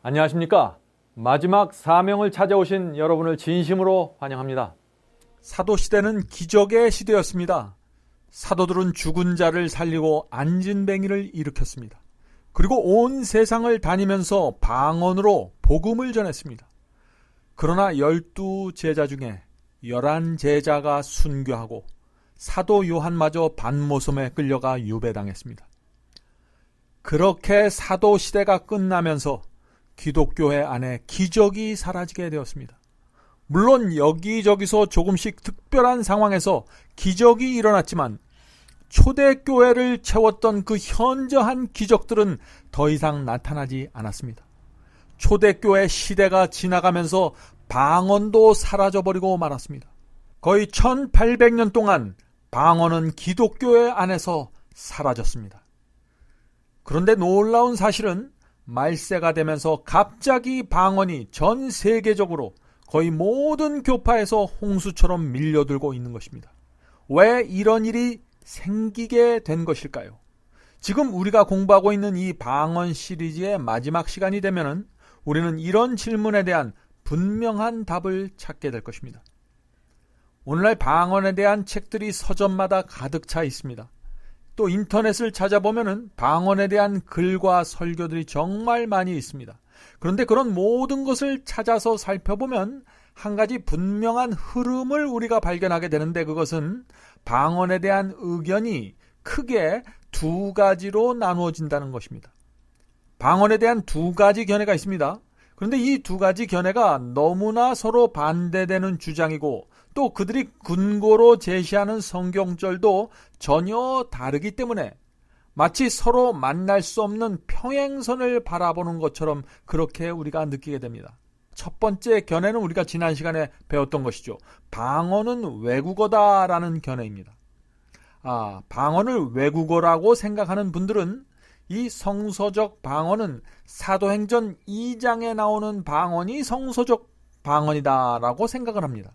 안녕하십니까? 마지막 사명을 찾아오신 여러분을 진심으로 환영합니다. 사도시대는 기적의 시대였습니다. 사도들은 죽은 자를 살리고 안진뱅이를 일으켰습니다. 그리고 온 세상을 다니면서 방언으로 복음을 전했습니다. 그러나 12제자 중에 11제자가 순교하고 사도 요한마저 반모섬에 끌려가 유배당했습니다. 그렇게 사도시대가 끝나면서 기독교회 안에 기적이 사라지게 되었습니다. 물론 여기저기서 조금씩 특별한 상황에서 기적이 일어났지만 초대교회를 채웠던 그 현저한 기적들은 더 이상 나타나지 않았습니다. 초대교회 시대가 지나가면서 방언도 사라져버리고 말았습니다. 거의 1800년 동안 방언은 기독교회 안에서 사라졌습니다. 그런데 놀라운 사실은 말세가 되면서 갑자기 방언이 전 세계적으로 거의 모든 교파에서 홍수처럼 밀려들고 있는 것입니다. 왜 이런 일이 생기게 된 것일까요? 지금 우리가 공부하고 있는 이 방언 시리즈의 마지막 시간이 되면은 우리는 이런 질문에 대한 분명한 답을 찾게 될 것입니다. 오늘날 방언에 대한 책들이 서점마다 가득 차 있습니다. 또 인터넷을 찾아보면은 방언에 대한 글과 설교들이 정말 많이 있습니다. 그런데 그런 모든 것을 찾아서 살펴보면 한 가지 분명한 흐름을 우리가 발견하게 되는데, 그것은 방언에 대한 의견이 크게 두 가지로 나누어진다는 것입니다. 방언에 대한 두 가지 견해가 있습니다. 그런데 이 두 가지 견해가 너무나 서로 반대되는 주장이고, 또 그들이 근거로 제시하는 성경절도 전혀 다르기 때문에 마치 서로 만날 수 없는 평행선을 바라보는 것처럼 그렇게 우리가 느끼게 됩니다. 첫 번째 견해는 우리가 지난 시간에 배웠던 것이죠. 방언은 외국어다라는 견해입니다. 방언을 외국어라고 생각하는 분들은 이 성서적 방언은 사도행전 2장에 나오는 방언이 성서적 방언이다라고 생각을 합니다.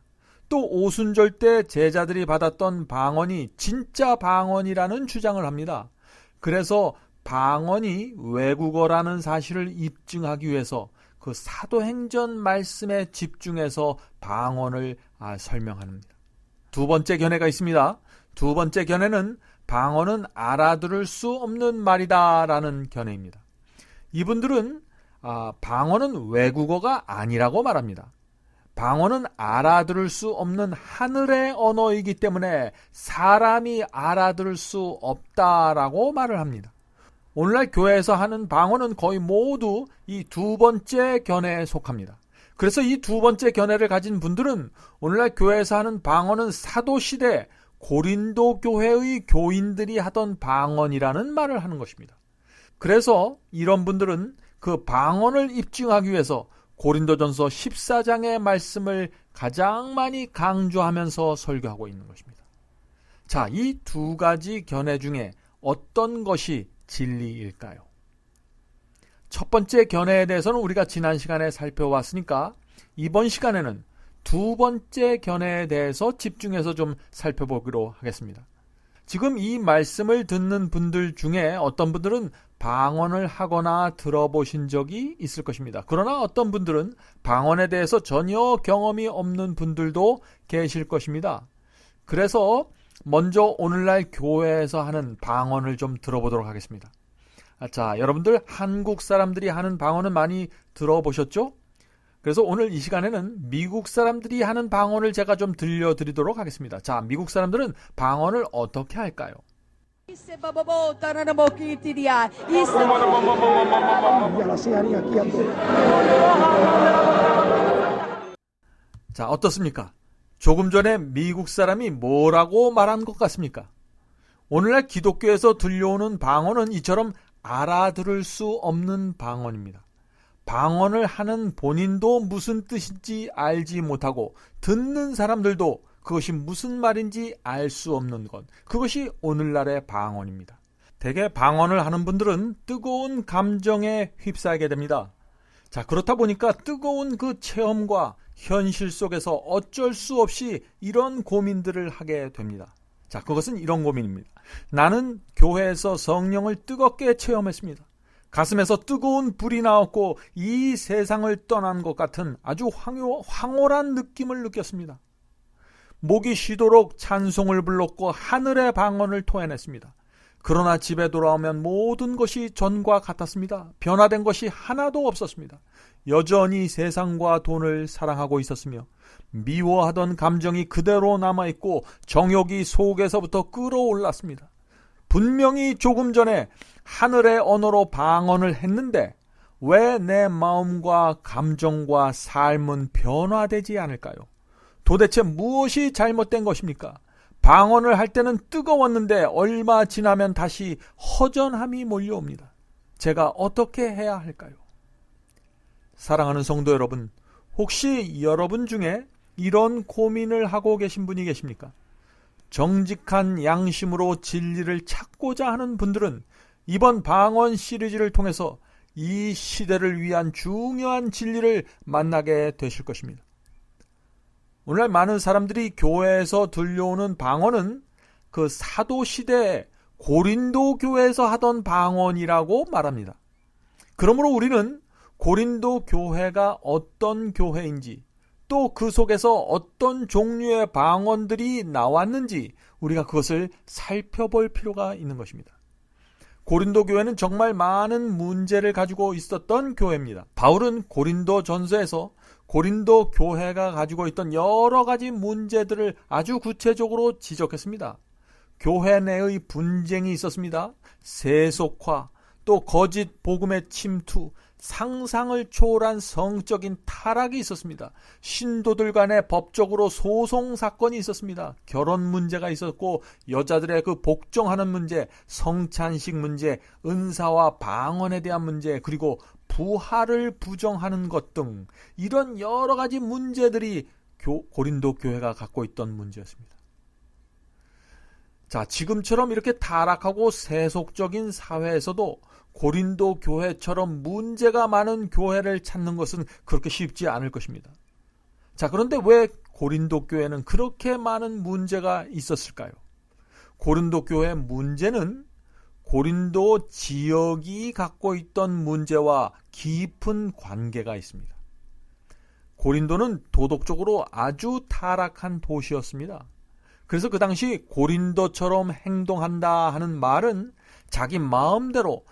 또 오순절 때 제자들이 받았던 방언이 진짜 방언이라는 주장을 합니다. 그래서 방언이 외국어라는 사실을 입증하기 위해서 그 사도행전 말씀에 집중해서 방언을 설명합니다. 두 번째 견해가 있습니다. 두 번째 견해는 방언은 알아들을 수 없는 말이다라는 견해입니다. 이분들은 방언은 외국어가 아니라고 말합니다. 방언은 알아들을 수 없는 하늘의 언어이기 때문에 사람이 알아들을 수 없다라고 말을 합니다. 오늘날 교회에서 하는 방언은 거의 모두 이 두 번째 견해에 속합니다. 그래서 이 두 번째 견해를 가진 분들은 오늘날 교회에서 하는 방언은 사도시대 고린도 교회의 교인들이 하던 방언이라는 말을 하는 것입니다. 그래서 이런 분들은 그 방언을 입증하기 위해서 고린도전서 14장의 말씀을 가장 많이 강조하면서 설교하고 있는 것입니다. 자, 이 두 가지 견해 중에 어떤 것이 진리일까요? 첫 번째 견해에 대해서는 우리가 지난 시간에 살펴봤으니까 이번 시간에는 두 번째 견해에 대해서 집중해서 좀 살펴보기로 하겠습니다. 지금 이 말씀을 듣는 분들 중에 어떤 분들은 방언을 하거나 들어보신 적이 있을 것입니다. 그러나 어떤 분들은 방언에 대해서 전혀 경험이 없는 분들도 계실 것입니다. 그래서 먼저 오늘날 교회에서 하는 방언을 좀 들어보도록 하겠습니다. 자, 여러분들 한국 사람들이 하는 방언은 많이 들어보셨죠? 그래서 오늘 이 시간에는 미국 사람들이 하는 방언을 제가 좀 들려드리도록 하겠습니다. 자, 미국 사람들은 방언을 어떻게 할까요? 자, 어떻습니까? 조금 전에 미국 사람이 뭐라고 말한 것 같습니까? 오늘날 기독교에서 들려오는 방언은 이처럼 알아들을 수 없는 방언입니다. 방언을 하는 본인도 무슨 뜻인지 알지 못하고 듣는 사람들도 그것이 무슨 말인지 알 수 없는 것, 그것이 오늘날의 방언입니다. 대개 방언을 하는 분들은 뜨거운 감정에 휩싸이게 됩니다. 자, 그렇다 보니까 뜨거운 그 체험과 현실 속에서 어쩔 수 없이 이런 고민들을 하게 됩니다. 자, 그것은 이런 고민입니다. 나는 교회에서 성령을 뜨겁게 체험했습니다. 가슴에서 뜨거운 불이 나왔고 이 세상을 떠난 것 같은 아주 황홀한 느낌을 느꼈습니다. 목이 쉬도록 찬송을 불렀고 하늘의 방언을 토해냈습니다. 그러나 집에 돌아오면 모든 것이 전과 같았습니다. 변화된 것이 하나도 없었습니다. 여전히 세상과 돈을 사랑하고 있었으며 미워하던 감정이 그대로 남아있고 정욕이 속에서부터 끌어올랐습니다. 분명히 조금 전에 하늘의 언어로 방언을 했는데 왜 내 마음과 감정과 삶은 변화되지 않을까요? 도대체 무엇이 잘못된 것입니까? 방언을 할 때는 뜨거웠는데 얼마 지나면 다시 허전함이 몰려옵니다. 제가 어떻게 해야 할까요? 사랑하는 성도 여러분, 혹시 여러분 중에 이런 고민을 하고 계신 분이 계십니까? 정직한 양심으로 진리를 찾고자 하는 분들은 이번 방언 시리즈를 통해서 이 시대를 위한 중요한 진리를 만나게 되실 것입니다. 오늘날 많은 사람들이 교회에서 들려오는 방언은 그 사도 시대에 고린도 교회에서 하던 방언이라고 말합니다. 그러므로 우리는 고린도 교회가 어떤 교회인지 또 그 속에서 어떤 종류의 방언들이 나왔는지 우리가 그것을 살펴볼 필요가 있는 것입니다. 고린도 교회는 정말 많은 문제를 가지고 있었던 교회입니다. 바울은 고린도 전서에서 고린도 교회가 가지고 있던 여러 가지 문제들을 아주 구체적으로 지적했습니다. 교회 내의 분쟁이 있었습니다. 세속화, 또 거짓 복음의 침투, 상상을 초월한 성적인 타락이 있었습니다. 신도들 간에 법적으로 소송 사건이 있었습니다. 결혼 문제가 있었고 여자들의 그 복종하는 문제, 성찬식 문제, 은사와 방언에 대한 문제, 그리고 부활을 부정하는 것 등 이런 여러 가지 문제들이 고린도 교회가 갖고 있던 문제였습니다. 자, 지금처럼 이렇게 타락하고 세속적인 사회에서도 고린도 교회처럼 문제가 많은 교회를 찾는 것은 그렇게 쉽지 않을 것입니다. 자, 그런데 왜 고린도 교회는 그렇게 많은 문제가 있었을까요? 고린도 교회의 문제는 고린도 지역이 갖고 있던 문제와 깊은 관계가 있습니다. 고린도는 도덕적으로 아주 타락한 도시였습니다. 그래서 그 당시 고린도처럼 행동한다 하는 말은 자기 마음대로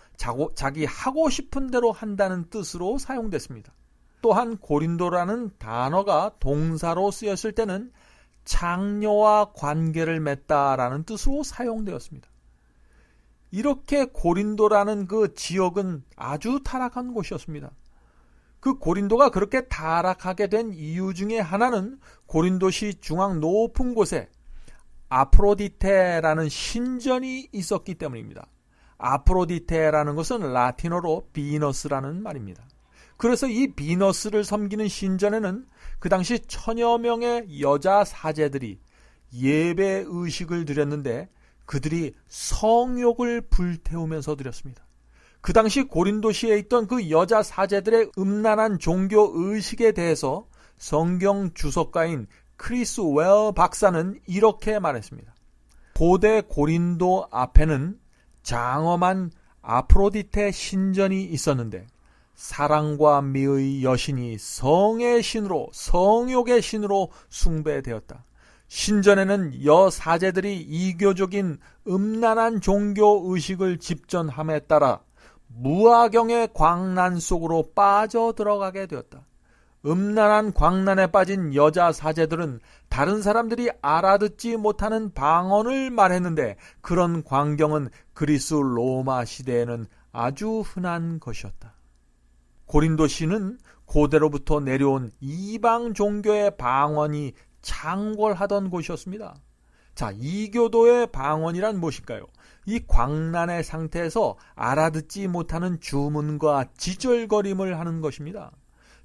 자기 하고 싶은 대로 한다는 뜻으로 사용됐습니다. 또한 고린도라는 단어가 동사로 쓰였을 때는 창녀와 관계를 맺다라는 뜻으로 사용되었습니다. 이렇게 고린도라는 그 지역은 아주 타락한 곳이었습니다. 그 고린도가 그렇게 타락하게 된 이유 중에 하나는 고린도시 중앙 높은 곳에 아프로디테라는 신전이 있었기 때문입니다. 아프로디테라는 것은 라틴어로 비너스라는 말입니다. 그래서 이 비너스를 섬기는 신전에는 그 당시 1000여 명의 여자 사제들이 예배 의식을 드렸는데 그들이 성욕을 불태우면서 드렸습니다. 그 당시 고린도시에 있던 그 여자 사제들의 음란한 종교 의식에 대해서 성경 주석가인 크리스 웰 박사는 이렇게 말했습니다. 고대 고린도 앞에는 장엄한 아프로디테 신전이 있었는데 사랑과 미의 여신이 성의 신으로, 성욕의 신으로 숭배되었다. 신전에는 여사제들이 이교적인 음란한 종교 의식을 집전함에 따라 무아경의 광란 속으로 빠져 들어가게 되었다. 음란한 광란에 빠진 여자 사제들은 다른 사람들이 알아듣지 못하는 방언을 말했는데 그런 광경은 그리스 로마 시대에는 아주 흔한 것이었다. 고린도시는 고대로부터 내려온 이방 종교의 방언이 창궐하던 곳이었습니다. 자, 이교도의 방언이란 무엇일까요? 이 광란의 상태에서 알아듣지 못하는 주문과 지절거림을 하는 것입니다.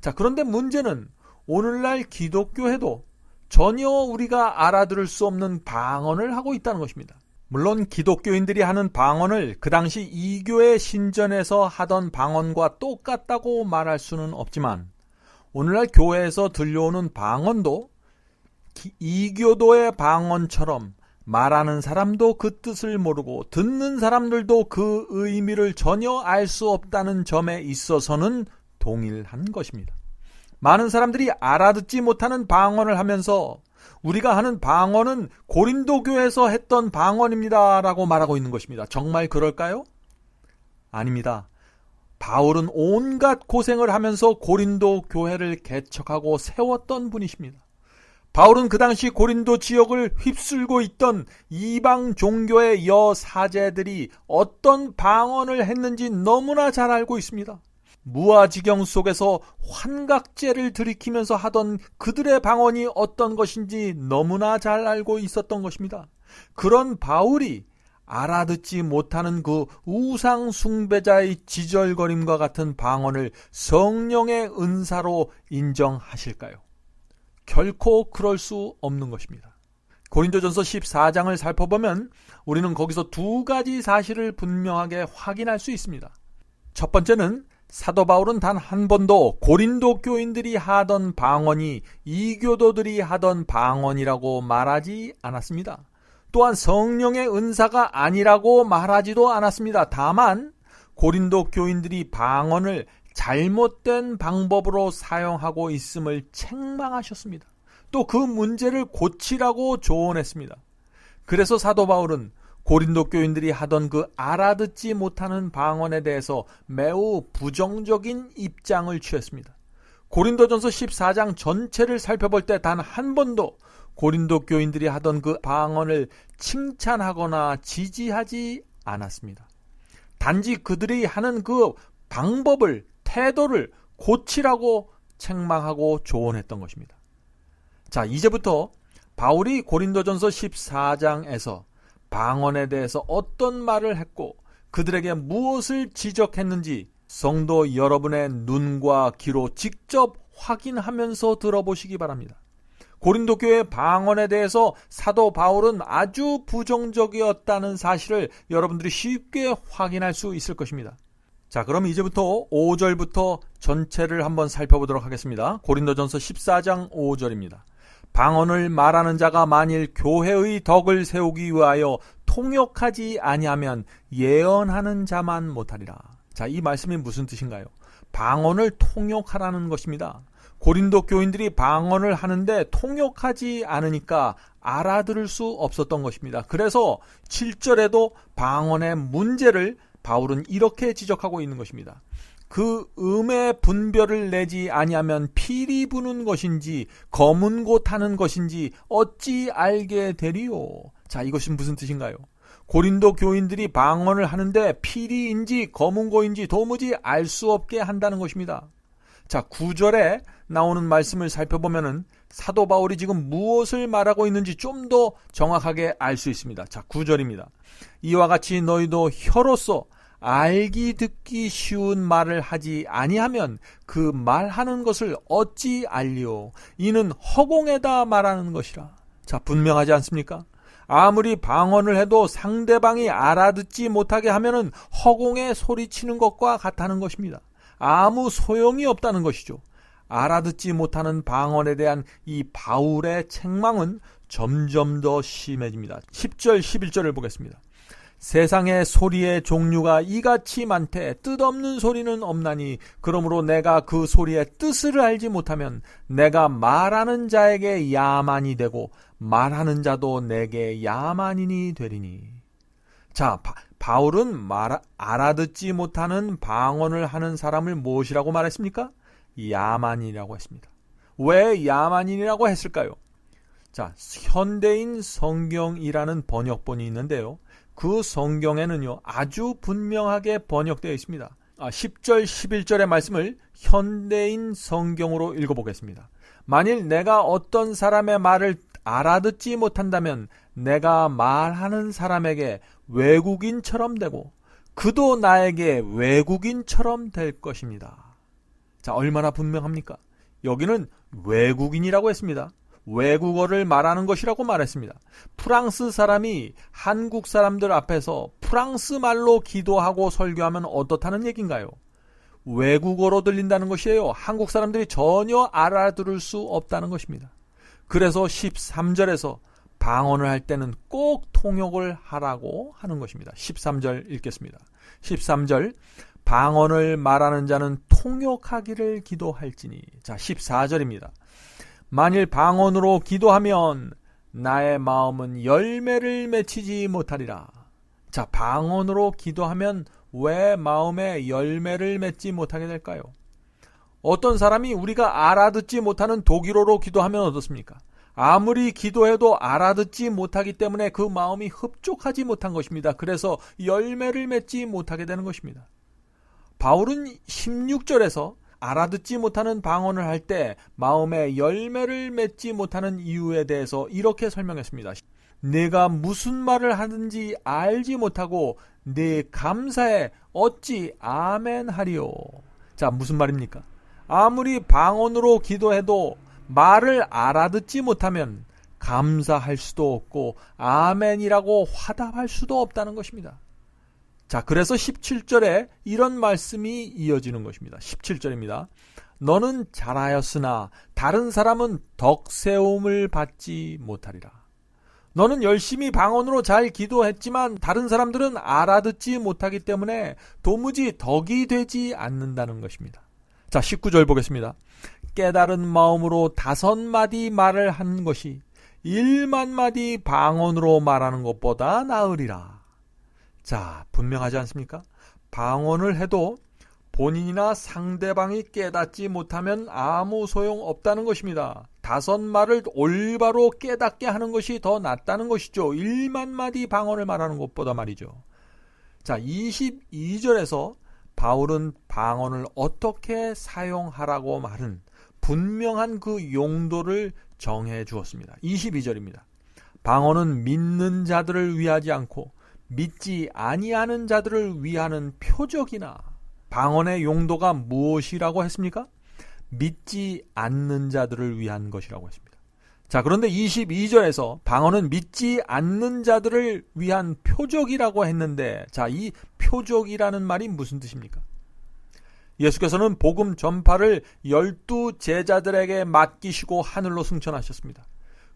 자, 그런데 문제는 오늘날 기독교에도 전혀 우리가 알아들을 수 없는 방언을 하고 있다는 것입니다. 물론 기독교인들이 하는 방언을 그 당시 이교의 신전에서 하던 방언과 똑같다고 말할 수는 없지만 오늘날 교회에서 들려오는 방언도 이교도의 방언처럼 말하는 사람도 그 뜻을 모르고 듣는 사람들도 그 의미를 전혀 알 수 없다는 점에 있어서는 동일한 것입니다. 많은 사람들이 알아듣지 못하는 방언을 하면서 우리가 하는 방언은 고린도 교회에서 했던 방언입니다 라고 말하고 있는 것입니다. 정말 그럴까요? 아닙니다. 바울은 온갖 고생을 하면서 고린도 교회를 개척하고 세웠던 분이십니다. 바울은 그 당시 고린도 지역을 휩쓸고 있던 이방 종교의 여사제들이 어떤 방언을 했는지 너무나 잘 알고 있습니다. 무아지경 속에서 환각제를 들이키면서 하던 그들의 방언이 어떤 것인지 너무나 잘 알고 있었던 것입니다. 그런 바울이 알아듣지 못하는 그 우상 숭배자의 지절거림과 같은 방언을 성령의 은사로 인정하실까요? 결코 그럴 수 없는 것입니다. 고린도전서 14장을 살펴보면 우리는 거기서 두 가지 사실을 분명하게 확인할 수 있습니다. 첫 번째는 사도 바울은 단 한 번도 고린도 교인들이 하던 방언이 이교도들이 하던 방언이라고 말하지 않았습니다. 또한 성령의 은사가 아니라고 말하지도 않았습니다. 다만 고린도 교인들이 방언을 잘못된 방법으로 사용하고 있음을 책망하셨습니다. 또 그 문제를 고치라고 조언했습니다. 그래서 사도 바울은 고린도 교인들이 하던 그 알아듣지 못하는 방언에 대해서 매우 부정적인 입장을 취했습니다. 고린도전서 14장 전체를 살펴볼 때 단 한 번도 고린도 교인들이 하던 그 방언을 칭찬하거나 지지하지 않았습니다. 단지 그들이 하는 그 방법을, 태도를 고치라고 책망하고 조언했던 것입니다. 자, 이제부터 바울이 고린도전서 14장에서 방언에 대해서 어떤 말을 했고 그들에게 무엇을 지적했는지 성도 여러분의 눈과 귀로 직접 확인하면서 들어보시기 바랍니다. 고린도 교회 방언에 대해서 사도 바울은 아주 부정적이었다는 사실을 여러분들이 쉽게 확인할 수 있을 것입니다. 자, 그럼 이제부터 5절부터 전체를 한번 살펴보도록 하겠습니다. 고린도전서 14장 5절입니다. 방언을 말하는 자가 만일 교회의 덕을 세우기 위하여 통역하지 아니하면 예언하는 자만 못하리라. 자, 이 말씀이 무슨 뜻인가요? 방언을 통역하라는 것입니다. 고린도 교인들이 방언을 하는데 통역하지 않으니까 알아들을 수 없었던 것입니다. 그래서 7절에도 방언의 문제를 바울은 이렇게 지적하고 있는 것입니다. 그 음의 분별을 내지 아니하면 피리 부는 것인지 검은 고 타는 것인지 어찌 알게 되리요. 자, 이것은 무슨 뜻인가요? 고린도 교인들이 방언을 하는데 피리인지 검은 고인지 도무지 알 수 없게 한다는 것입니다. 자, 9절에 나오는 말씀을 살펴보면은 사도 바울이 지금 무엇을 말하고 있는지 좀 더 정확하게 알 수 있습니다. 자, 9절입니다. 이와 같이 너희도 혀로서 알기 듣기 쉬운 말을 하지 아니하면 그 말하는 것을 어찌 알리오. 이는 허공에다 말하는 것이라. 자, 분명하지 않습니까? 아무리 방언을 해도 상대방이 알아듣지 못하게 하면은 허공에 소리치는 것과 같다는 것입니다. 아무 소용이 없다는 것이죠. 알아듣지 못하는 방언에 대한 이 바울의 책망은 점점 더 심해집니다. 10절 11절을 보겠습니다. 세상의 소리의 종류가 이같이 많되 뜻없는 소리는 없나니 그러므로 내가 그 소리의 뜻을 알지 못하면 내가 말하는 자에게 야만이 되고 말하는 자도 내게 야만인이 되리니. 자, 바울은 알아듣지 못하는 방언을 하는 사람을 무엇이라고 말했습니까? 야만인이라고 했습니다. 왜 야만인이라고 했을까요? 자, 현대인 성경이라는 번역본이 있는데요. 그 성경에는요, 아주 분명하게 번역되어 있습니다. 10절, 11절의 말씀을 현대인 성경으로 읽어보겠습니다. 만일 내가 어떤 사람의 말을 알아듣지 못한다면 내가 말하는 사람에게 외국인처럼 되고 그도 나에게 외국인처럼 될 것입니다. 자, 얼마나 분명합니까? 여기는 외국인이라고 했습니다. 외국어를 말하는 것이라고 말했습니다. 프랑스 사람이 한국 사람들 앞에서 프랑스 말로 기도하고 설교하면 어떻다는 얘기인가요? 외국어로 들린다는 것이에요. 한국 사람들이 전혀 알아들을 수 없다는 것입니다. 그래서 13절에서 방언을 할 때는 꼭 통역을 하라고 하는 것입니다. 13절 읽겠습니다. 13절 방언을 말하는 자는 통역하기를 기도할지니. 자, 14절입니다. 만일 방언으로 기도하면 나의 마음은 열매를 맺히지 못하리라. 자, 방언으로 기도하면 왜 마음에 열매를 맺지 못하게 될까요? 어떤 사람이 우리가 알아듣지 못하는 독일어로 기도하면 어떻습니까? 아무리 기도해도 알아듣지 못하기 때문에 그 마음이 흡족하지 못한 것입니다. 그래서 열매를 맺지 못하게 되는 것입니다. 바울은 16절에서 알아듣지 못하는 방언을 할 때 마음에 열매를 맺지 못하는 이유에 대해서 이렇게 설명했습니다. 내가 무슨 말을 하는지 알지 못하고 내 감사에 어찌 아멘 하리요. 자, 무슨 말입니까? 아무리 방언으로 기도해도 말을 알아듣지 못하면 감사할 수도 없고 아멘이라고 화답할 수도 없다는 것입니다. 자, 그래서 17절에 이런 말씀이 이어지는 것입니다. 17절입니다. 너는 잘하였으나 다른 사람은 덕세움을 받지 못하리라. 너는 열심히 방언으로 잘 기도했지만 다른 사람들은 알아듣지 못하기 때문에 도무지 덕이 되지 않는다는 것입니다. 자, 19절 보겠습니다. 깨달은 마음으로 5마디 말을 한 것이 1만마디 방언으로 말하는 것보다 나으리라. 자, 분명하지 않습니까? 방언을 해도 본인이나 상대방이 깨닫지 못하면 아무 소용 없다는 것입니다. 5말을 올바로 깨닫게 하는 것이 더 낫다는 것이죠. 1만마디 방언을 말하는 것보다 말이죠. 자, 22절에서 바울은 방언을 어떻게 사용하라고 말은 분명한 그 용도를 정해 주었습니다. 22절입니다. 방언은 믿는 자들을 위하지 않고 믿지 아니하는 자들을 위하는 표적이나. 방언의 용도가 무엇이라고 했습니까? 믿지 않는 자들을 위한 것이라고 했습니다. 자, 그런데 22절에서 방언은 믿지 않는 자들을 위한 표적이라고 했는데, 자, 이 표적이라는 말이 무슨 뜻입니까? 예수께서는 복음 전파를 12 제자들에게 맡기시고 하늘로 승천하셨습니다.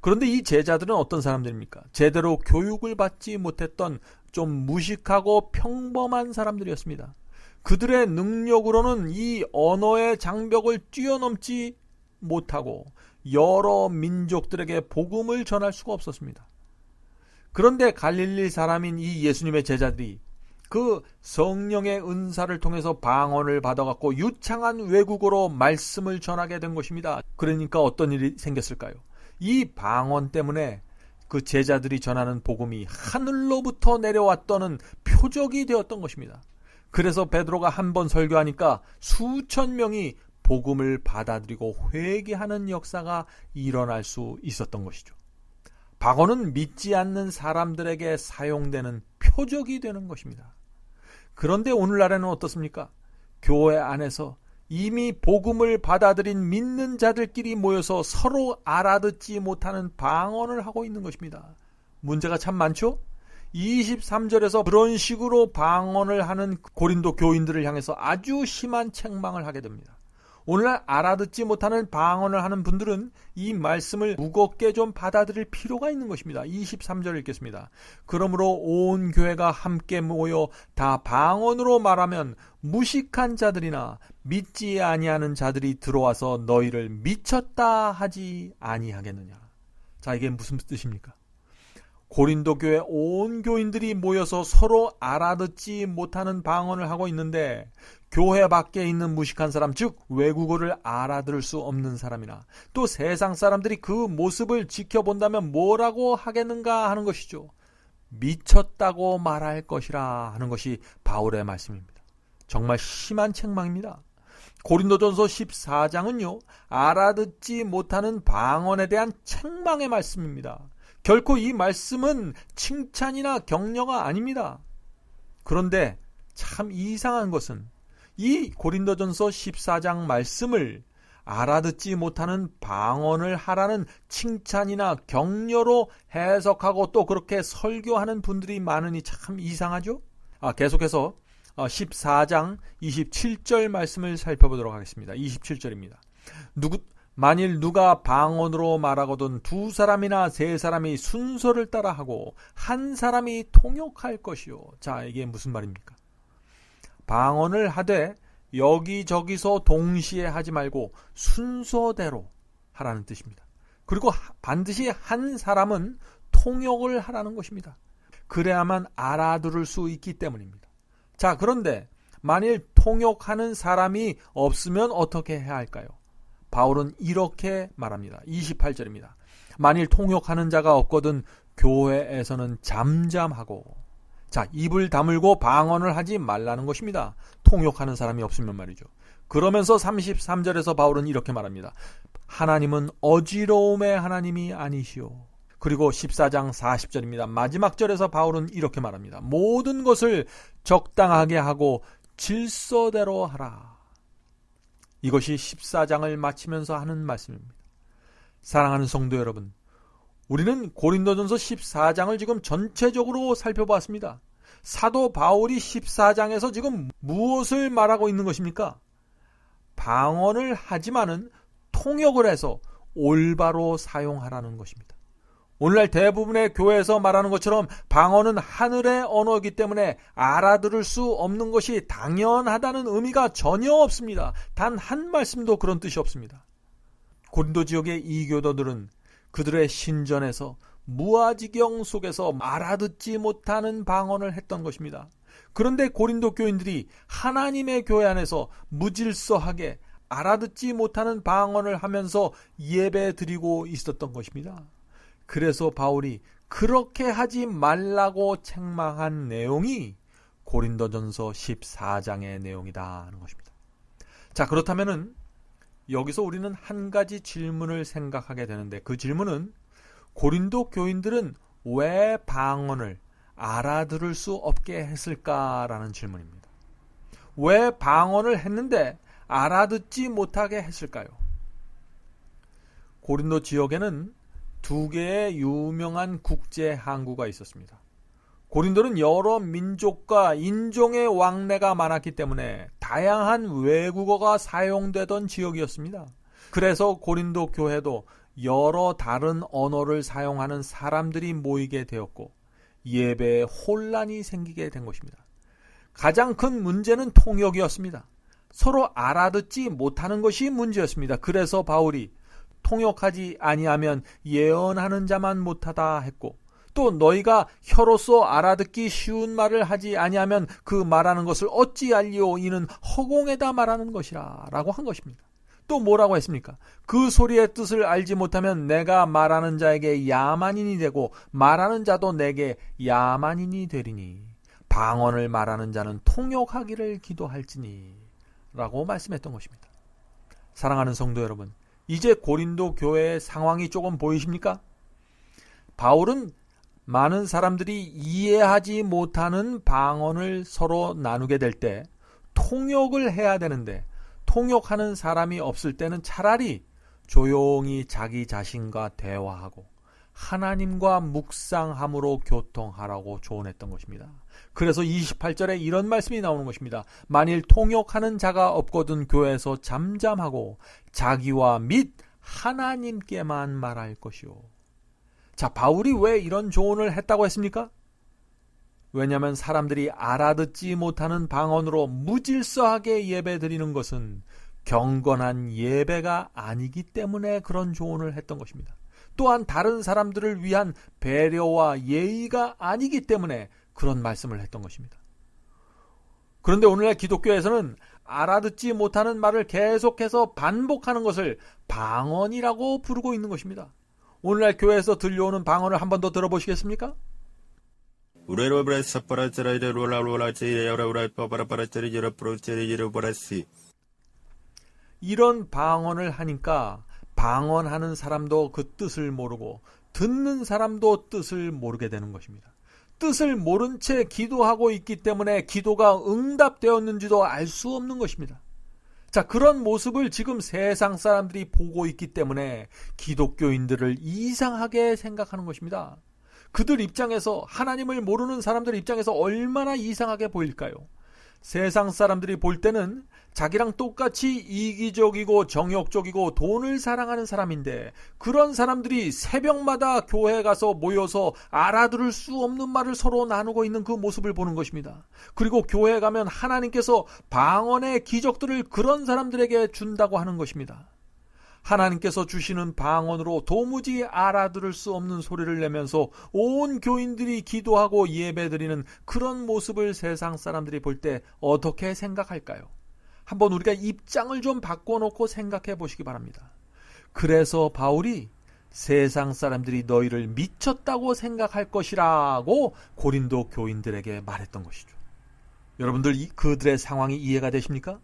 그런데 이 제자들은 어떤 사람들입니까? 제대로 교육을 받지 못했던 좀 무식하고 평범한 사람들이었습니다. 그들의 능력으로는 이 언어의 장벽을 뛰어넘지 못하고 여러 민족들에게 복음을 전할 수가 없었습니다. 그런데 갈릴리 사람인 이 예수님의 제자들이 그 성령의 은사를 통해서 방언을 받아갖고 유창한 외국어로 말씀을 전하게 된 것입니다. 그러니까 어떤 일이 생겼을까요? 이 방언 때문에 그 제자들이 전하는 복음이 하늘로부터 내려왔다는 표적이 되었던 것입니다. 그래서 베드로가 한 번 설교하니까 수천 명이 복음을 받아들이고 회개하는 역사가 일어날 수 있었던 것이죠. 방언은 믿지 않는 사람들에게 사용되는 표적이 되는 것입니다. 그런데 오늘날에는 어떻습니까? 교회 안에서 이미 복음을 받아들인 믿는 자들끼리 모여서 서로 알아듣지 못하는 방언을 하고 있는 것입니다. 문제가 참 많죠? 23절에서 그런 식으로 방언을 하는 고린도 교인들을 향해서 아주 심한 책망을 하게 됩니다. 오늘날 알아듣지 못하는 방언을 하는 분들은 이 말씀을 무겁게 좀 받아들일 필요가 있는 것입니다. 23절 읽겠습니다. 그러므로 온 교회가 함께 모여 다 방언으로 말하면 무식한 자들이나 믿지 아니하는 자들이 들어와서 너희를 미쳤다 하지 아니하겠느냐. 자, 이게 무슨 뜻입니까? 고린도 교회 온 교인들이 모여서 서로 알아듣지 못하는 방언을 하고 있는데 교회 밖에 있는 무식한 사람, 즉 외국어를 알아들을 수 없는 사람이나 또 세상 사람들이 그 모습을 지켜본다면 뭐라고 하겠는가 하는 것이죠. 미쳤다고 말할 것이라 하는 것이 바울의 말씀입니다. 정말 심한 책망입니다. 고린도전서 14장은요, 알아듣지 못하는 방언에 대한 책망의 말씀입니다. 결코 이 말씀은 칭찬이나 격려가 아닙니다. 그런데 참 이상한 것은 이 고린도전서 14장 말씀을 알아듣지 못하는 방언을 하라는 칭찬이나 격려로 해석하고 또 그렇게 설교하는 분들이 많으니 참 이상하죠? 계속해서 14장 27절 말씀을 살펴보도록 하겠습니다. 27절입니다. 만일 누가 방언으로 말하거든 두 사람이나 세 사람이 순서를 따라하고 한 사람이 통역할 것이요. 자, 이게 무슨 말입니까? 방언을 하되 여기저기서 동시에 하지 말고 순서대로 하라는 뜻입니다. 그리고 반드시 한 사람은 통역을 하라는 것입니다. 그래야만 알아들을 수 있기 때문입니다. 자, 그런데 만일 통역하는 사람이 없으면 어떻게 해야 할까요? 바울은 이렇게 말합니다. 28절입니다. 만일 통역하는 자가 없거든 교회에서는 잠잠하고. 자, 입을 다물고 방언을 하지 말라는 것입니다. 통역하는 사람이 없으면 말이죠. 그러면서 33절에서 바울은 이렇게 말합니다. 하나님은 어지러움의 하나님이 아니시오. 그리고 14장 40절입니다. 마지막 절에서 바울은 이렇게 말합니다. 모든 것을 적당하게 하고 질서대로 하라. 이것이 14장을 마치면서 하는 말씀입니다. 사랑하는 성도 여러분, 우리는 고린도전서 14장을 지금 전체적으로 살펴봤습니다. 사도 바울이 14장에서 지금 무엇을 말하고 있는 것입니까? 방언을 하지만은 통역을 해서 올바로 사용하라는 것입니다. 오늘날 대부분의 교회에서 말하는 것처럼 방언은 하늘의 언어이기 때문에 알아들을 수 없는 것이 당연하다는 의미가 전혀 없습니다. 단 한 말씀도 그런 뜻이 없습니다. 고린도 지역의 이교도들은 그들의 신전에서 무아지경 속에서 알아듣지 못하는 방언을 했던 것입니다. 그런데 고린도 교인들이 하나님의 교회 안에서 무질서하게 알아듣지 못하는 방언을 하면서 예배 드리고 있었던 것입니다. 그래서 바울이 그렇게 하지 말라고 책망한 내용이 고린도전서 14장의 내용이다 하는 것입니다. 자, 그렇다면은 여기서 우리는 한 가지 질문을 생각하게 되는데, 그 질문은 고린도 교인들은 왜 방언을 알아들을 수 없게 했을까라는 질문입니다. 왜 방언을 했는데 알아듣지 못하게 했을까요? 고린도 지역에는 두 개의 유명한 국제 항구가 있었습니다. 고린도는 여러 민족과 인종의 왕래가 많았기 때문에 다양한 외국어가 사용되던 지역이었습니다. 그래서 고린도 교회도 여러 다른 언어를 사용하는 사람들이 모이게 되었고 예배에 혼란이 생기게 된 것입니다. 가장 큰 문제는 통역이었습니다. 서로 알아듣지 못하는 것이 문제였습니다. 그래서 바울이 통역하지 아니하면 예언하는 자만 못하다 했고, 또 너희가 혀로서 알아듣기 쉬운 말을 하지 아니하면 그 말하는 것을 어찌 알리오? 이는 허공에다 말하는 것이라 라고 한 것입니다. 또 뭐라고 했습니까? 그 소리의 뜻을 알지 못하면 내가 말하는 자에게 야만인이 되고 말하는 자도 내게 야만인이 되리니 방언을 말하는 자는 통역하기를 기도할지니 라고 말씀했던 것입니다. 사랑하는 성도 여러분, 이제 고린도 교회의 상황이 조금 보이십니까? 바울은 많은 사람들이 이해하지 못하는 방언을 서로 나누게 될 때 통역을 해야 되는데, 통역하는 사람이 없을 때는 차라리 조용히 자기 자신과 대화하고 하나님과 묵상함으로 교통하라고 조언했던 것입니다. 그래서 28절에 이런 말씀이 나오는 것입니다. 만일 통역하는 자가 없거든 교회에서 잠잠하고 자기와 및 하나님께만 말할 것이요. 자, 바울이 왜 이런 조언을 했다고 했습니까? 왜냐하면 사람들이 알아듣지 못하는 방언으로 무질서하게 예배 드리는 것은 경건한 예배가 아니기 때문에 그런 조언을 했던 것입니다. 또한 다른 사람들을 위한 배려와 예의가 아니기 때문에 그런 말씀을 했던 것입니다. 그런데 오늘날 기독교에서는 알아듣지 못하는 말을 계속해서 반복하는 것을 방언이라고 부르고 있는 것입니다. 오늘날 교회에서 들려오는 방언을 한 번 더 들어보시겠습니까? 이런 방언을 하니까 방언하는 사람도 그 뜻을 모르고 듣는 사람도 뜻을 모르게 되는 것입니다. 뜻을 모른 채 기도하고 있기 때문에 기도가 응답되었는지도 알 수 없는 것입니다. 자, 그런 모습을 지금 세상 사람들이 보고 있기 때문에 기독교인들을 이상하게 생각하는 것입니다. 그들 입장에서, 하나님을 모르는 사람들 입장에서 얼마나 이상하게 보일까요? 세상 사람들이 볼 때는 자기랑 똑같이 이기적이고 정욕적이고 돈을 사랑하는 사람인데 그런 사람들이 새벽마다 교회에 가서 모여서 알아들을 수 없는 말을 서로 나누고 있는 그 모습을 보는 것입니다. 그리고 교회에 가면 하나님께서 방언의 기적들을 그런 사람들에게 준다고 하는 것입니다. 하나님께서 주시는 방언으로 도무지 알아들을 수 없는 소리를 내면서 온 교인들이 기도하고 예배드리는 그런 모습을 세상 사람들이 볼 때 어떻게 생각할까요? 한번 우리가 입장을 좀 바꿔놓고 생각해 보시기 바랍니다. 그래서 바울이 세상 사람들이 너희를 미쳤다고 생각할 것이라고 고린도 교인들에게 말했던 것이죠. 여러분들 그들의 상황이 이해가 되십니까?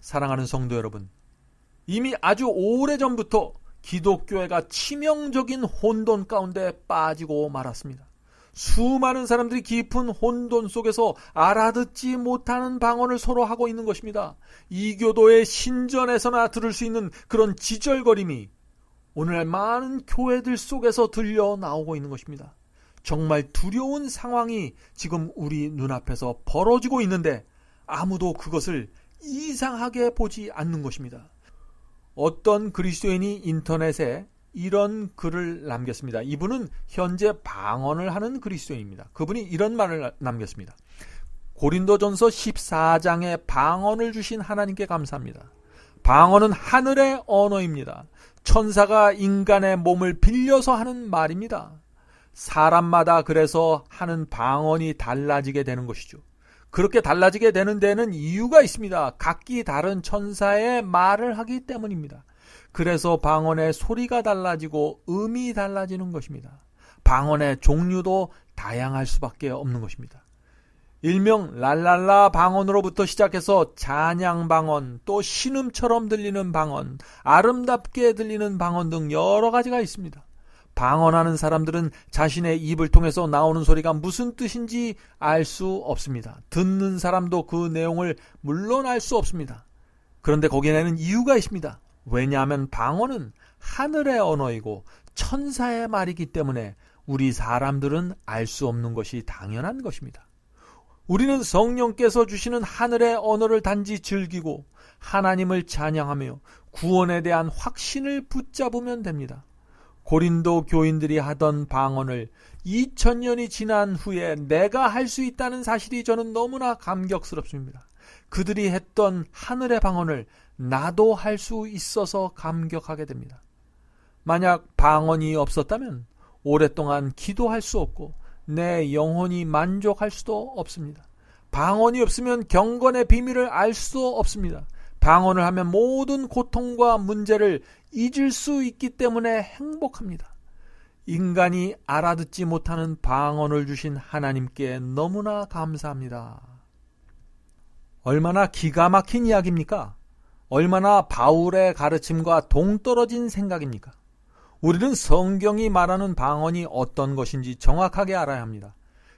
사랑하는 성도 여러분, 이미 아주 오래전부터 기독교회가 치명적인 혼돈 가운데 빠지고 말았습니다. 수많은 사람들이 깊은 혼돈 속에서 알아듣지 못하는 방언을 서로 하고 있는 것입니다. 이교도의 신전에서나 들을 수 있는 그런 지절거림이 오늘날 많은 교회들 속에서 들려 나오고 있는 것입니다. 정말 두려운 상황이 지금 우리 눈앞에서 벌어지고 있는데 아무도 그것을 이상하게 보지 않는 것입니다. 어떤 그리스도인이 인터넷에 이런 글을 남겼습니다. 이분은 현재 방언을 하는 그리스도인입니다. 그분이 이런 말을 남겼습니다. 고린도전서 14장에 방언을 주신 하나님께 감사합니다. 방언은 하늘의 언어입니다. 천사가 인간의 몸을 빌려서 하는 말입니다. 사람마다 그래서 하는 방언이 달라지게 되는 것이죠. 그렇게 달라지게 되는 데는 이유가 있습니다. 각기 다른 천사의 말을 하기 때문입니다. 그래서 방언의 소리가 달라지고 음이 달라지는 것입니다. 방언의 종류도 다양할 수밖에 없는 것입니다. 일명 랄랄라 방언으로부터 시작해서 찬양 방언, 또 신음처럼 들리는 방언, 아름답게 들리는 방언 등 여러 가지가 있습니다. 방언하는 사람들은 자신의 입을 통해서 나오는 소리가 무슨 뜻인지 알 수 없습니다. 듣는 사람도 그 내용을 물론 알 수 없습니다. 그런데 거기에는 이유가 있습니다. 왜냐하면 방언은 하늘의 언어이고 천사의 말이기 때문에 우리 사람들은 알 수 없는 것이 당연한 것입니다. 우리는 성령께서 주시는 하늘의 언어를 단지 즐기고 하나님을 찬양하며 구원에 대한 확신을 붙잡으면 됩니다. 고린도 교인들이 하던 방언을 2000년이 지난 후에 내가 할 수 있다는 사실이 저는 너무나 감격스럽습니다. 그들이 했던 하늘의 방언을 나도 할 수 있어서 감격하게 됩니다. 만약 방언이 없었다면 오랫동안 기도할 수 없고 내 영혼이 만족할 수도 없습니다. 방언이 없으면 경건의 비밀을 알 수도 없습니다. 방언을 하면 모든 고통과 문제를 잊을 수 있기 때문에 행복합니다. 인간이 알아듣지 못하는 방언을 주신 하나님께 너무나 감사합니다. 얼마나 기가 막힌 이야기입니까? 얼마나 바울의 가르침과 동떨어진 생각입니까? 우리는 성경이 말하는 방언이 어떤 것인지 정확하게 알아야 합니다.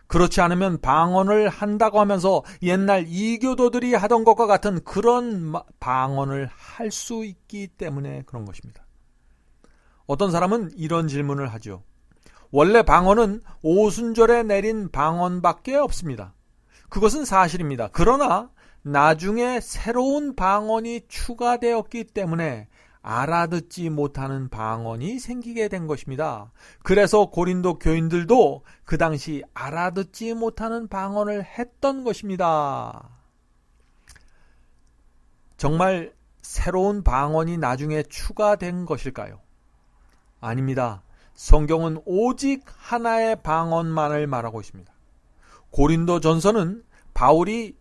그렇지 않으면 방언을 한다고 하면서 옛날 이교도들이 하던 것과 같은 그런 방언을 할 수 있기 때문에 그런 것입니다. 어떤 사람은 이런 질문을 하죠. 원래 방언은 오순절에 내린 방언밖에 없습니다. 그것은 사실입니다. 그러나 나중에 새로운 방언이 추가되었기 때문에 알아듣지 못하는 방언이 생기게 된 것입니다. 그래서 고린도 교인들도 그 당시 알아듣지 못하는 방언을 했던 것입니다. 정말 새로운 방언이 나중에 추가된 것일까요? 아닙니다. 성경은 오직 하나의 방언만을 말하고 있습니다. 고린도 전서는 바울이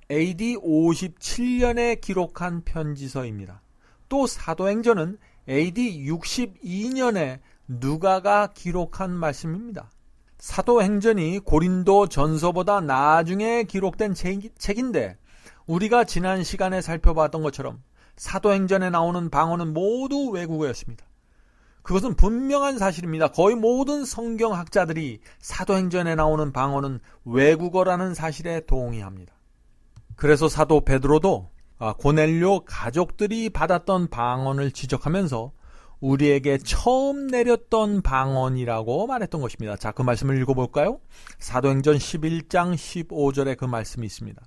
AD 57년에 기록한 편지서입니다. 또 사도행전은 AD 62년에 누가가 기록한 말씀입니다. 사도행전이 고린도 전서보다 나중에 기록된 책인데 우리가 지난 시간에 살펴봤던 것처럼 사도행전에 나오는 방언은 모두 외국어였습니다. 그것은 분명한 사실입니다. 거의 모든 성경학자들이 사도행전에 나오는 방언은 외국어라는 사실에 동의합니다. 그래서 사도 베드로도 고넬료 가족들이 받았던 방언을 지적하면서 우리에게 처음 내렸던 방언이라고 말했던 것입니다. 자, 그 말씀을 읽어볼까요? 사도행전 11장 15절에 그 말씀이 있습니다.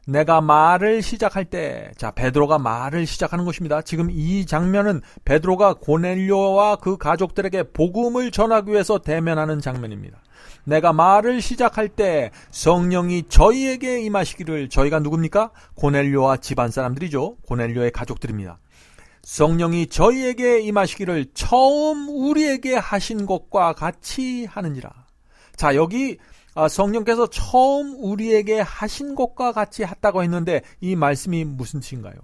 내가 말을 시작할 때, 자, 베드로가 말을 시작하는 것입니다. 지금 이 장면은 베드로가 고넬료와 그 가족들에게 복음을 전하기 위해서 대면하는 장면입니다. 내가 말을 시작할 때 성령이 저희에게 임하시기를, 저희가 누굽니까? 고넬료와 집안 사람들이죠. 고넬료의 가족들입니다. 성령이 저희에게 임하시기를 처음 우리에게 하신 것과 같이 하느니라. 자, 여기 성령께서 처음 우리에게 하신 것과 같이 했다고 했는데 이 말씀이 무슨 뜻인가요?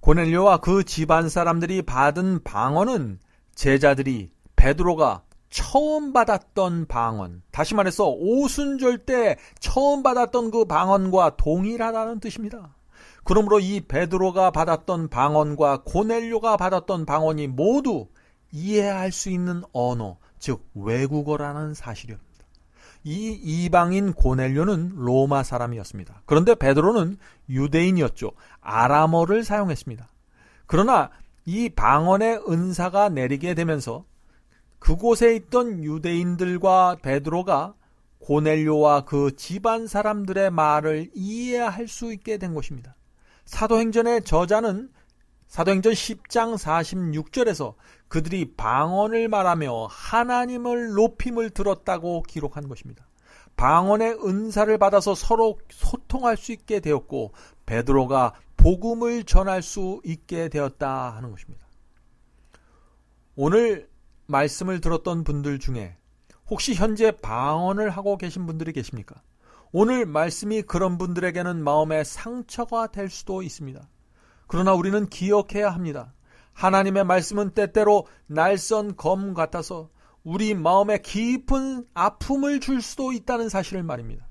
고넬료와 그 집안 사람들이 받은 방언은 제자들이, 베드로가 처음 받았던 방언, 다시 말해서 오순절 때 처음 받았던 그 방언과 동일하다는 뜻입니다. 그러므로 이 베드로가 받았던 방언과 고넬료가 받았던 방언이 모두 이해할 수 있는 언어, 즉 외국어라는 사실이었습니다. 이 이방인 고넬료는 로마 사람이었습니다. 그런데 베드로는 유대인이었죠. 아람어를 사용했습니다. 그러나 이 방언의 은사가 내리게 되면서 그곳에 있던 유대인들과 베드로가 고넬료와 그 집안 사람들의 말을 이해할 수 있게 된 것입니다. 사도행전의 저자는 사도행전 10장 46절에서 그들이 방언을 말하며 하나님을 높임을 들었다고 기록한 것입니다. 방언의 은사를 받아서 서로 소통할 수 있게 되었고 베드로가 복음을 전할 수 있게 되었다 하는 것입니다. 오늘 말씀을 들었던 분들 중에 혹시 현재 방언을 하고 계신 분들이 계십니까? 오늘 말씀이 그런 분들에게는 마음의 상처가 될 수도 있습니다. 그러나 우리는 기억해야 합니다. 하나님의 말씀은 때때로 날선 검 같아서 우리 마음에 깊은 아픔을 줄 수도 있다는 사실을 말입니다.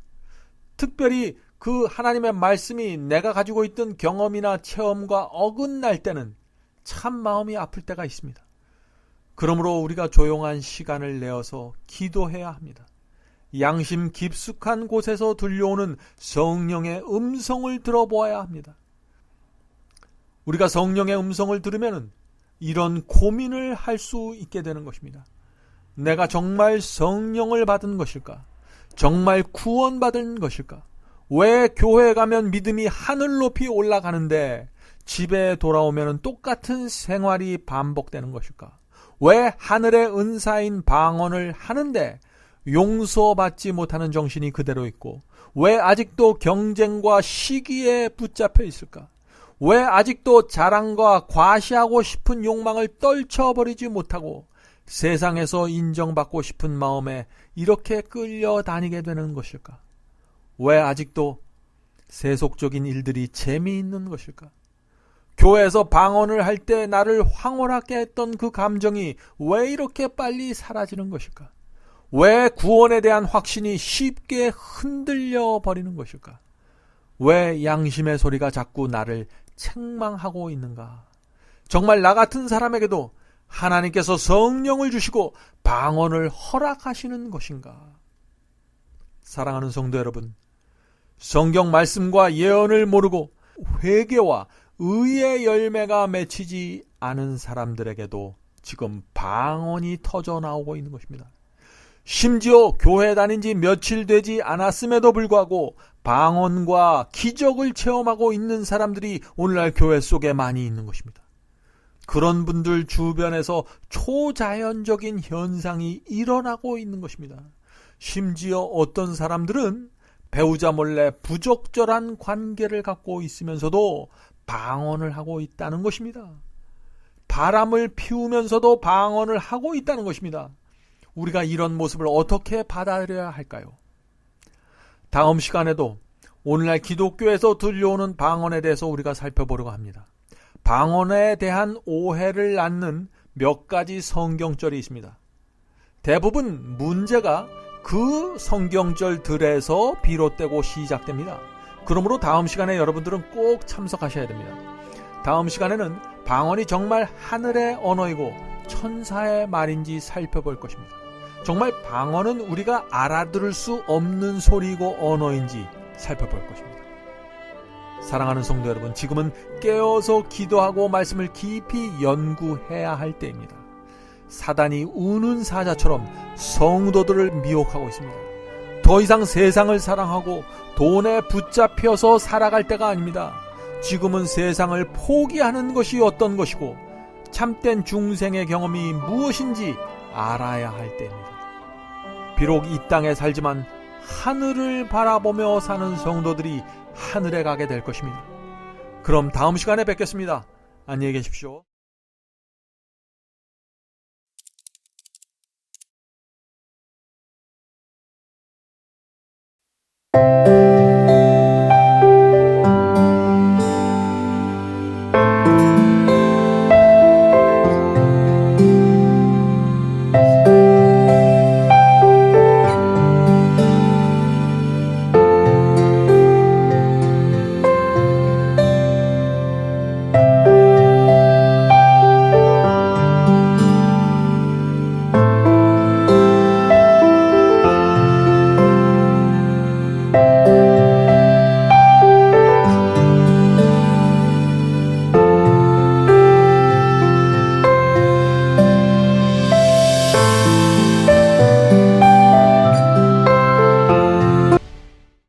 특별히 그 하나님의 말씀이 내가 가지고 있던 경험이나 체험과 어긋날 때는 참 마음이 아플 때가 있습니다. 그러므로 우리가 조용한 시간을 내어서 기도해야 합니다. 양심 깊숙한 곳에서 들려오는 성령의 음성을 들어보아야 합니다. 우리가 성령의 음성을 들으면 이런 고민을 할 수 있게 되는 것입니다. 내가 정말 성령을 받은 것일까? 정말 구원받은 것일까? 왜 교회에 가면 믿음이 하늘 높이 올라가는데 집에 돌아오면 똑같은 생활이 반복되는 것일까? 왜 하늘의 은사인 방언을 하는데 용서받지 못하는 정신이 그대로 있고 왜 아직도 경쟁과 시기에 붙잡혀 있을까? 왜 아직도 자랑과 과시하고 싶은 욕망을 떨쳐버리지 못하고 세상에서 인정받고 싶은 마음에 이렇게 끌려다니게 되는 것일까? 왜 아직도 세속적인 일들이 재미있는 것일까? 교회에서 방언을 할 때 나를 황홀하게 했던 그 감정이 왜 이렇게 빨리 사라지는 것일까? 왜 구원에 대한 확신이 쉽게 흔들려 버리는 것일까? 왜 양심의 소리가 자꾸 나를 책망하고 있는가? 정말 나 같은 사람에게도 하나님께서 성령을 주시고 방언을 허락하시는 것인가? 사랑하는 성도 여러분, 성경 말씀과 예언을 모르고 회개와 의의 열매가 맺히지 않은 사람들에게도 지금 방언이 터져 나오고 있는 것입니다. 심지어 교회 다닌 지 며칠 되지 않았음에도 불구하고 방언과 기적을 체험하고 있는 사람들이 오늘날 교회 속에 많이 있는 것입니다. 그런 분들 주변에서 초자연적인 현상이 일어나고 있는 것입니다. 심지어 어떤 사람들은 배우자 몰래 부적절한 관계를 갖고 있으면서도 방언을 하고 있다는 것입니다. 바람을 피우면서도 방언을 하고 있다는 것입니다. 우리가 이런 모습을 어떻게 받아들여야 할까요? 다음 시간에도 오늘날 기독교에서 들려오는 방언에 대해서 우리가 살펴보려고 합니다. 방언에 대한 오해를 낳는 몇 가지 성경절이 있습니다. 대부분 문제가 그 성경절들에서 비롯되고 시작됩니다. 그러므로 다음 시간에 여러분들은 꼭 참석하셔야 됩니다. 다음 시간에는 방언이 정말 하늘의 언어이고 천사의 말인지 살펴볼 것입니다. 정말 방언은 우리가 알아들을 수 없는 소리이고 언어인지 살펴볼 것입니다. 사랑하는 성도 여러분, 지금은 깨어서 기도하고 말씀을 깊이 연구해야 할 때입니다. 사단이 우는 사자처럼 성도들을 미혹하고 있습니다. 더 이상 세상을 사랑하고 돈에 붙잡혀서 살아갈 때가 아닙니다. 지금은 세상을 포기하는 것이 어떤 것이고 참된 중생의 경험이 무엇인지 알아야 할 때입니다. 비록 이 땅에 살지만 하늘을 바라보며 사는 성도들이 하늘에 가게 될 것입니다. 그럼 다음 시간에 뵙겠습니다. 안녕히 계십시오.